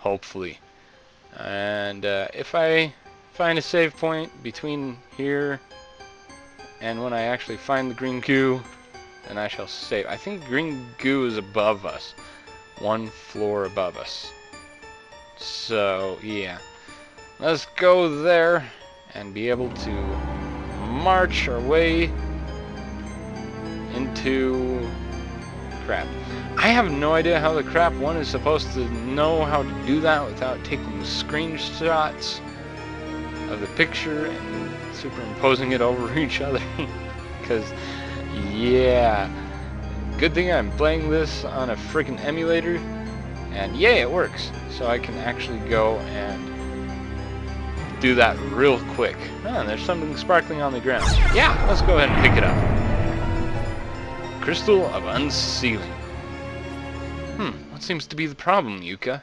hopefully. And if I find a save point between here and when I actually find the green goo, then I shall save. I think green goo is above us, one floor above us. So yeah, let's go there and be able to march our way into crap. I have no idea how the crap one is supposed to know how to do that without taking screenshots of the picture and superimposing it over each other. Because, yeah, good thing I'm playing this on a freaking emulator, and yeah, it works. So I can actually go and do that real quick. Ah, there's something sparkling on the ground. Yeah, let's go ahead and pick it up. Crystal of Unsealing. What seems to be the problem, Yuka?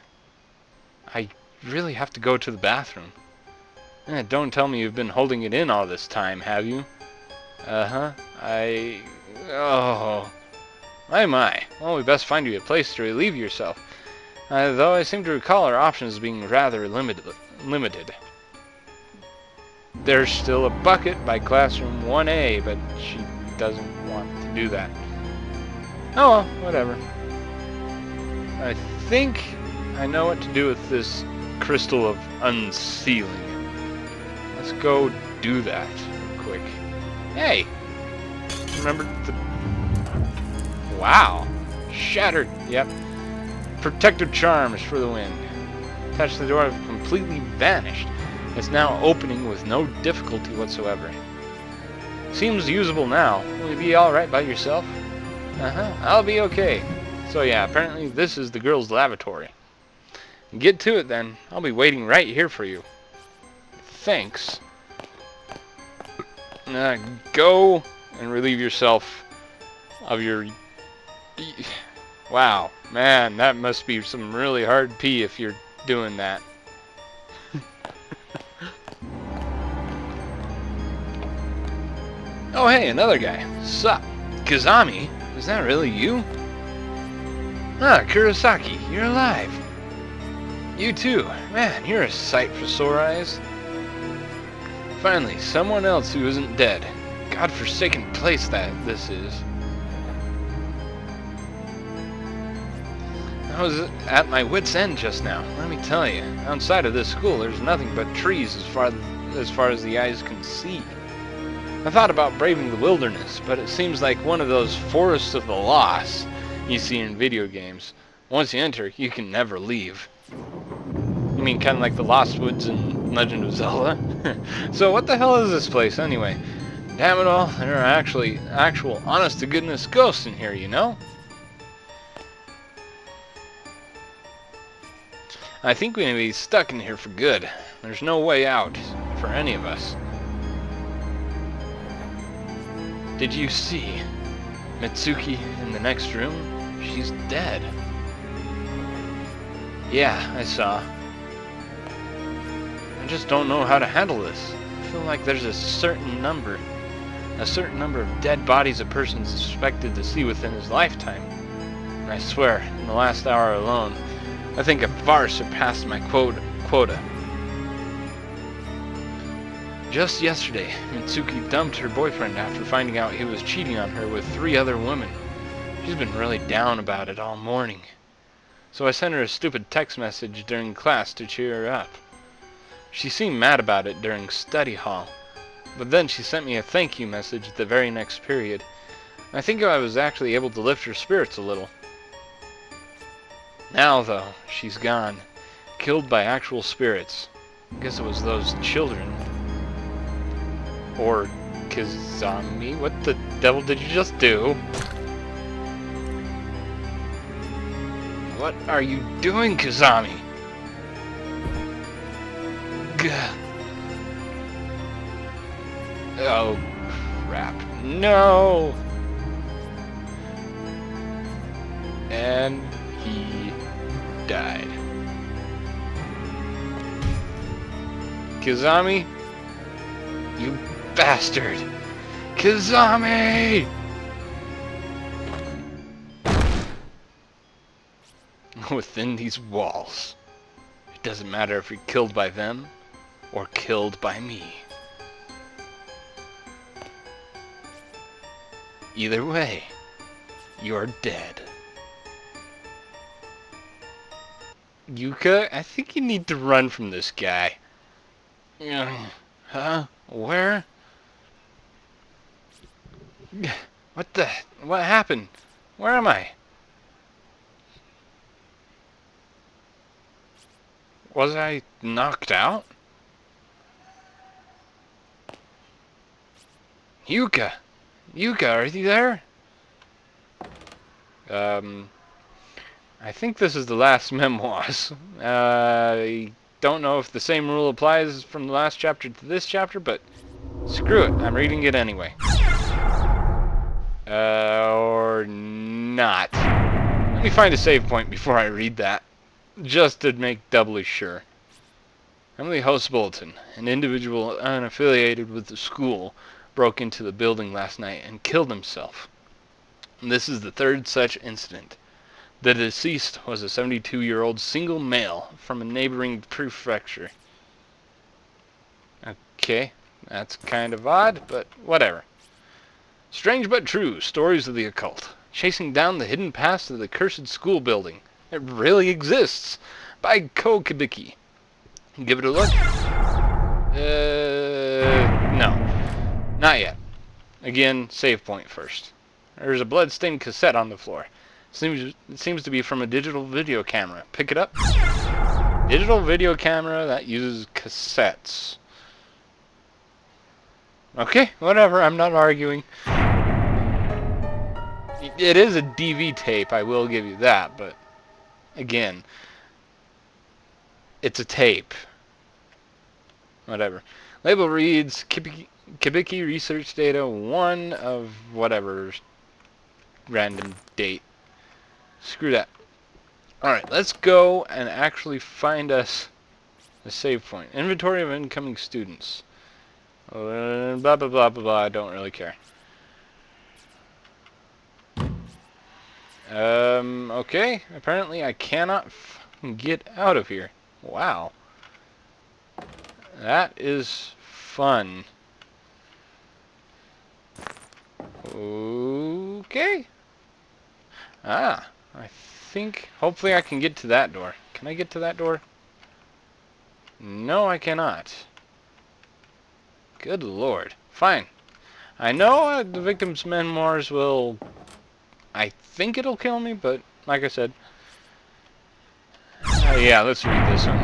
I really have to go to the bathroom. Don't tell me you've been holding it in all this time, have you? Oh. My. Well, we best find you a place to relieve yourself. Though I seem to recall our options being rather limited. There's still a bucket by classroom 1A, but she doesn't want to do that. Oh well, whatever. I think I know what to do with this crystal of unsealing. Let's go do that quick. Hey! Remember the... Wow! Shattered! Yep. Protective charms for the win. Touch the door have completely vanished. It's now opening with no difficulty whatsoever. Seems usable now. Will you be alright by yourself? I'll be okay. So yeah, apparently this is the girls' lavatory. Get to it then. I'll be waiting right here for you. Thanks. Go and relieve yourself of your... Wow, man, that must be some really hard pee if you're doing that. Oh hey, another guy. Sup? Kizami? Is that really you? Ah, Kurosaki, you're alive. You too. Man, you're a sight for sore eyes. Finally, someone else who isn't dead. God-forsaken place that this is. I was at my wit's end just now, let me tell you. Outside of this school, there's nothing but trees as far as the eyes can see. I thought about braving the wilderness, but it seems like one of those forests of the lost you see in video games. Once you enter, you can never leave. You mean kind of like the Lost Woods in Legend of Zelda? So what the hell is this place anyway? Damn it all, there are actual honest-to-goodness ghosts in here, you know? I think we may be stuck in here for good. There's no way out for any of us. Did you see Mitsuki in the next room? She's dead. Yeah, I saw. I just don't know how to handle this. I feel like there's a certain number of dead bodies a person's expected to see within his lifetime. And I swear, in the last hour alone, I think I far surpassed my quota. Just yesterday, Mitsuki dumped her boyfriend after finding out he was cheating on her with 3 other women. She's been really down about it all morning. So I sent her a stupid text message during class to cheer her up. She seemed mad about it during study hall, but then she sent me a thank you message the very next period. I think I was actually able to lift her spirits a little. Now though, she's gone, killed by actual spirits. I guess it was those children. Or Kizami? What the devil did you just do? What are you doing, Kizami? Gah. Oh, crap. No! And he died. Kizami? You bastard! Kizami! Within these walls. It doesn't matter if you're killed by them or killed by me. Either way, you're dead. Yuka, I think you need to run from this guy. Huh? Where? What happened? Where am I? Was I knocked out? Yuka! Yuka, are you there? I think this is the last memoirs. I don't know if the same rule applies from the last chapter to this chapter, but screw it, I'm reading it anyway. Or not. Let me find a save point before I read that, just to make doubly sure. Emily Host Bulletin. An individual unaffiliated with the school broke into the building last night and killed himself. This is the third such incident. The deceased was a 72-year-old single male from a neighboring prefecture. Okay, that's kind of odd, but whatever. Strange but true, stories of the occult. Chasing down the hidden past of the cursed school building. It really exists. By Ko Kibiki. Give it a look. No. Not yet. Again, save point first. There's a blood-stained cassette on the floor. It seems to be from a digital video camera. Pick it up. Digital video camera that uses cassettes. Okay, whatever, I'm not arguing. It is a DV tape, I will give you that, but again, it's a tape. Whatever. Label reads Kibiki research data 1 of whatever random date. Screw that. Alright, let's go and actually find us a save point. Inventory of incoming students. Blah, blah, blah, blah, blah. I don't really care. Okay. Apparently I cannot get out of here. Wow. That is fun. Okay. I think hopefully I can get to that door. Can I get to that door? No, I cannot. Good lord. Fine. I know the victim's memoirs will... I think it'll kill me, but like I said... yeah, let's read this one.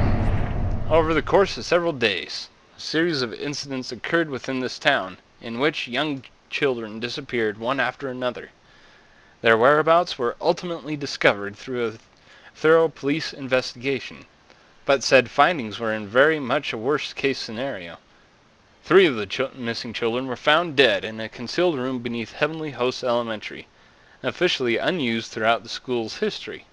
Over the course of several days, a series of incidents occurred within this town, in which young children disappeared one after another. Their whereabouts were ultimately discovered through a thorough police investigation, but said findings were in very much a worst-case scenario. 3 of the missing children were found dead in a concealed room beneath Heavenly Hosts Elementary, officially unused throughout the school's history.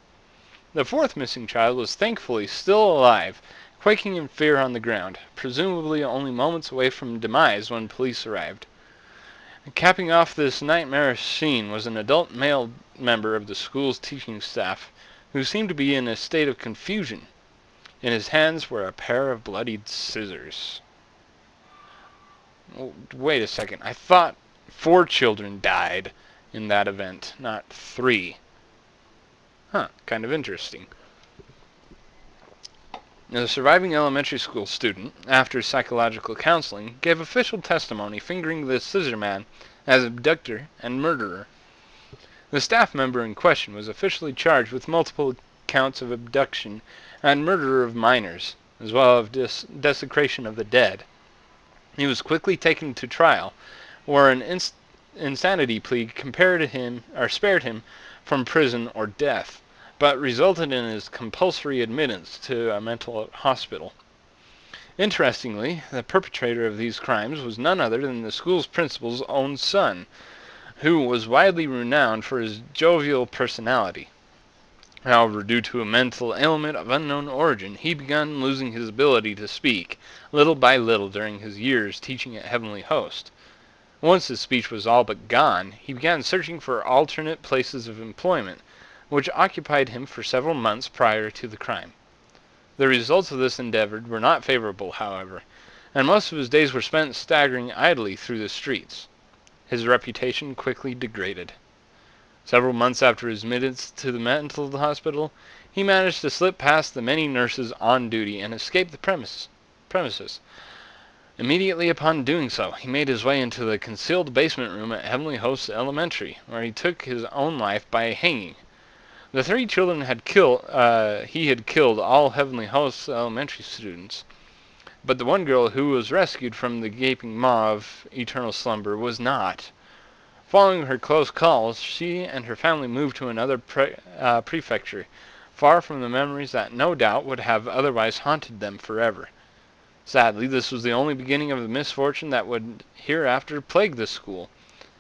The 4th missing child was thankfully still alive, quaking in fear on the ground, presumably only moments away from demise when police arrived. Capping off this nightmarish scene was an adult male member of the school's teaching staff, who seemed to be in a state of confusion. In his hands were a pair of bloodied scissors. Oh, wait a second, I thought 4 children died in that event, not 3. Huh, kind of interesting. The surviving elementary school student, after psychological counseling, gave official testimony fingering the scissor man as abductor and murderer. The staff member in question was officially charged with multiple counts of abduction and murder of minors, as well as desecration of the dead. He was quickly taken to trial, where an insanity plea spared him from prison or death, but resulted in his compulsory admittance to a mental hospital. Interestingly, the perpetrator of these crimes was none other than the school's principal's own son, who was widely renowned for his jovial personality. However, due to a mental ailment of unknown origin, he began losing his ability to speak, little by little during his years teaching at Heavenly Host. Once his speech was all but gone, he began searching for alternate places of employment, which occupied him for several months prior to the crime. The results of this endeavor were not favorable, however, and most of his days were spent staggering idly through the streets. His reputation quickly degraded. Several months after his admittance to the mental hospital, he managed to slip past the many nurses on duty and escape the premises. Immediately upon doing so, he made his way into the concealed basement room at Heavenly Hosts Elementary, where he took his own life by hanging. The 3 children he had killed all Heavenly Hosts Elementary students, but the one girl who was rescued from the gaping maw of eternal slumber was not. Following her close calls, she and her family moved to another prefecture, far from the memories that no doubt would have otherwise haunted them forever. Sadly, this was the only beginning of the misfortune that would hereafter plague the school,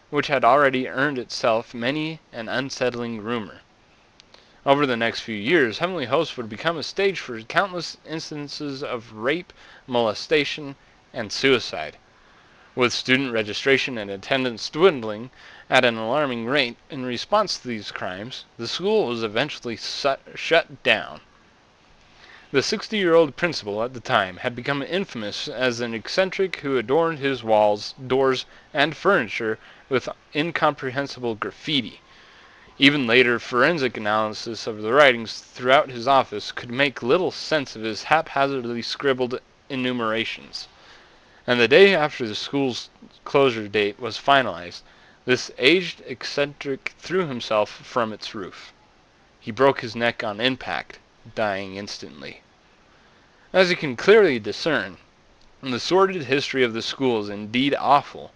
which had already earned itself many an unsettling rumor. Over the next few years, Heavenly Hosts would become a stage for countless instances of rape, molestation, and suicide. With student registration and attendance dwindling at an alarming rate in response to these crimes, the school was eventually shut down. The 60-year-old principal at the time had become infamous as an eccentric who adorned his walls, doors, and furniture with incomprehensible graffiti. Even later, forensic analysis of the writings throughout his office could make little sense of his haphazardly scribbled enumerations. And the day after the school's closure date was finalized, this aged eccentric threw himself from its roof. He broke his neck on impact, dying instantly. As you can clearly discern, the sordid history of the school is indeed awful,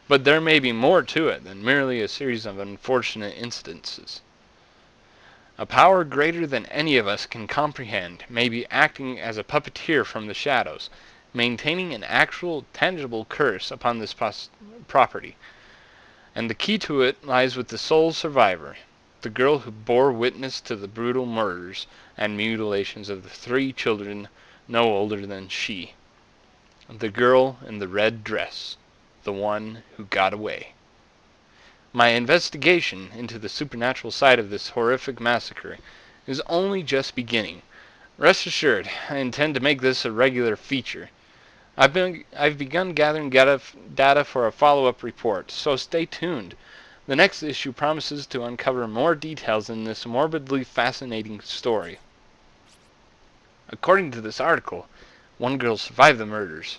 but there may be more to it than merely a series of unfortunate incidences. A power greater than any of us can comprehend may be acting as a puppeteer from the shadows, maintaining an actual, tangible curse upon this property, and the key to it lies with the sole survivor, the girl who bore witness to the brutal murders and mutilations of the 3 children no older than she. The girl in the red dress, the one who got away. My investigation into the supernatural side of this horrific massacre is only just beginning. Rest assured, I intend to make this a regular feature. I've begun gathering data for a follow-up report, so stay tuned. The next issue promises to uncover more details in this morbidly fascinating story. According to this article, one girl survived the murders,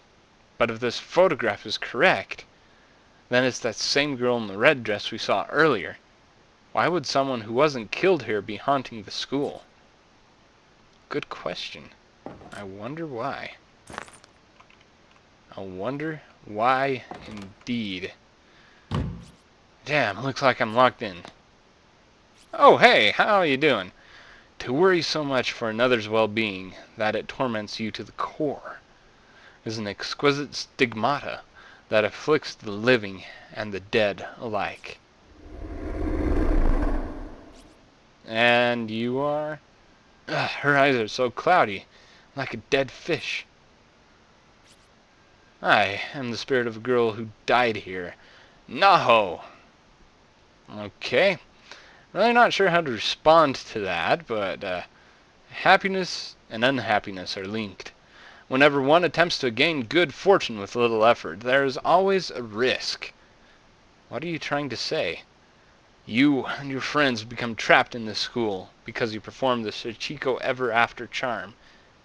but if this photograph is correct, then it's that same girl in the red dress we saw earlier. Why would someone who wasn't killed here be haunting the school? Good question. I wonder why. I wonder why indeed. Damn, looks like I'm locked in. Oh, hey, how are you doing? To worry so much for another's well-being that it torments you to the core is an exquisite stigmata that afflicts the living and the dead alike. And you are? Ugh, her eyes are so cloudy, like a dead fish. I am the spirit of a girl who died here. Naho! Okay. Really not sure how to respond to that, but happiness and unhappiness are linked. Whenever one attempts to gain good fortune with little effort, there is always a risk. What are you trying to say? You and your friends become trapped in this school because you performed the Sachiko Ever After charm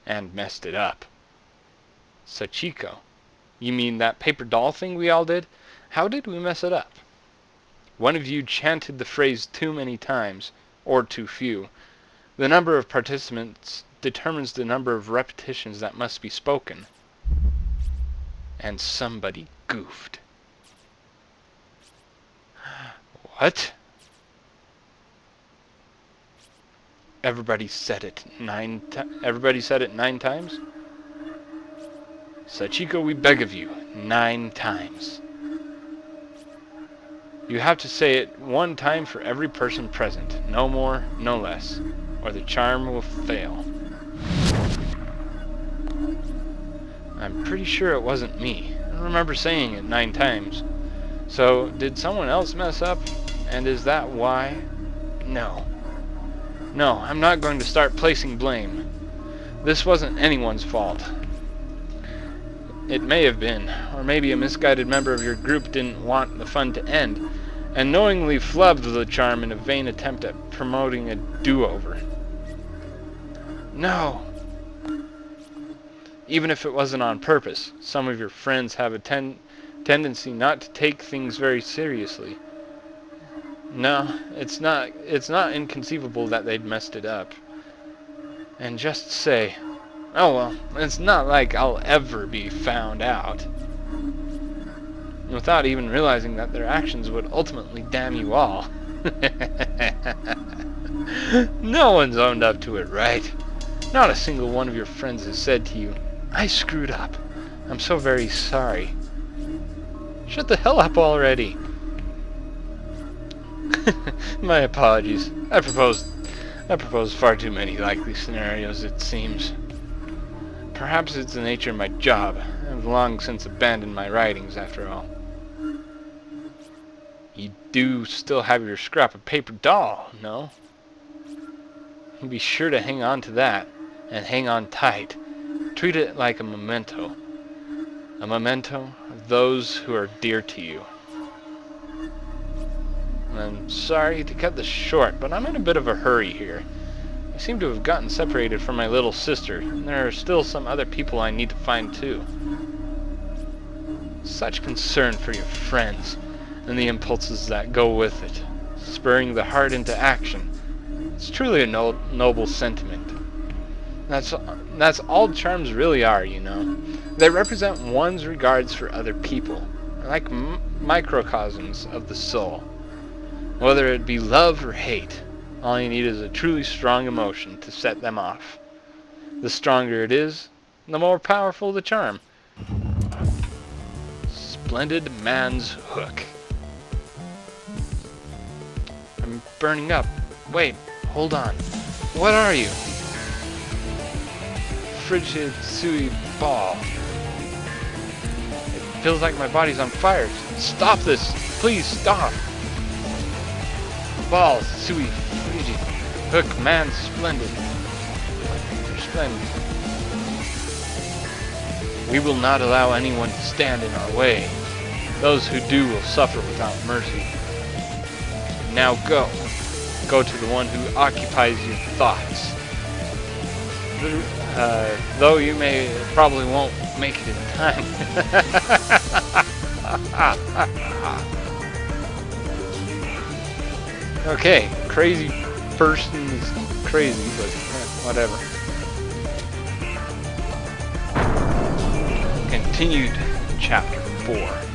and messed it up. Sachiko? You mean that paper doll thing we all did? How did we mess it up? One of you chanted the phrase too many times, or too few. The number of participants determines the number of repetitions that must be spoken. And somebody goofed. What? Everybody said it 9 times? Sachiko, we beg of you, 9 times. You have to say it 1 time for every person present, no more, no less, or the charm will fail. I'm pretty sure it wasn't me. I don't remember saying it 9 times. So, did someone else mess up? And is that why? No. No, I'm not going to start placing blame. This wasn't anyone's fault. It may have been, or maybe a misguided member of your group didn't want the fun to end, and knowingly flubbed the charm in a vain attempt at promoting a do-over. No! Even if it wasn't on purpose, some of your friends have a tendency not to take things very seriously. No, it's not inconceivable that they'd messed it up. And just say, oh well, it's not like I'll ever be found out. Without even realizing that their actions would ultimately damn you all. No one's owned up to it, right? Not a single one of your friends has said to you, I screwed up. I'm so very sorry. Shut the hell up already. My apologies. I proposed far too many likely scenarios, it seems. Perhaps it's the nature of my job. I've long since abandoned my writings, after all. You do still have your scrap of paper doll, no? Be sure to hang on to that, and hang on tight. Treat it like a memento. A memento of those who are dear to you. I'm sorry to cut this short, but I'm in a bit of a hurry here. I seem to have gotten separated from my little sister, and there are still some other people I need to find too. Such concern for your friends, and the impulses that go with it, spurring the heart into action. It's truly a noble sentiment. That's all charms really are, you know. They represent one's regards for other people, like microcosms of the soul. Whether it be love or hate, all you need is a truly strong emotion to set them off. The stronger it is, the more powerful the charm. Splendid man's hook. I'm burning up. Wait, hold on. What are you? Frigid, suey ball. It feels like my body's on fire. Stop this! Please stop! Ball, suey, frigid, hook, man, splendid. You're splendid. We will not allow anyone to stand in our way. Those who do will suffer without mercy. Now go. Go to the one who occupies your thoughts. Though you probably won't make it in time. Okay, crazy person is crazy, but whatever. Continued chapter 4.